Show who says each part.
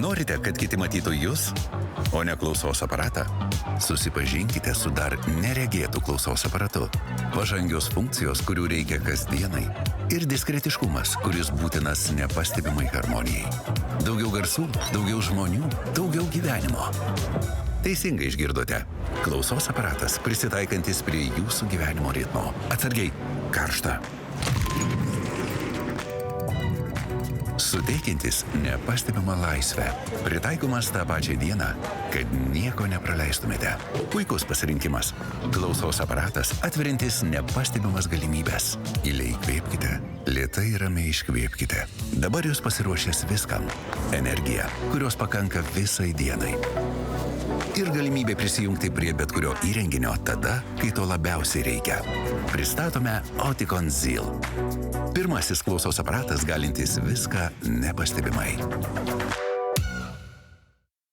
Speaker 1: Norite, kad kiti matytų jūs, o ne klausos aparatą? Susipažinkite su dar neregėtų klausos aparatu. Pažangios funkcijos, kurių reikia kasdienai. Ir diskretiškumas, kuris būtinas nepastebimai harmonijai. Daugiau garsų, daugiau žmonių, daugiau gyvenimo. Teisingai išgirdote. Klausos aparatas prisitaikantis prie jūsų gyvenimo ritmo. Atsargiai, karšta. Suteikiantis nepastebimą laisvę. Pritaikomas tą pačią dieną, kad nieko nepraleistumėte. Puikus pasirinkimas. Klausos aparatas atverintis nepastebimas galimybės. Giliai įkvėpkite, lėtai ramiai iškvėpkite. Dabar jūs pasiruošęs viskam. Energija, kurios pakanka visai dienai. Ir galimybė prisijungti prie bet kurio įrenginio tada, kai to labiausiai reikia. Pristatome Oticon Zeal. Pirmasis klausos aparatas galintis viską nepastebimai.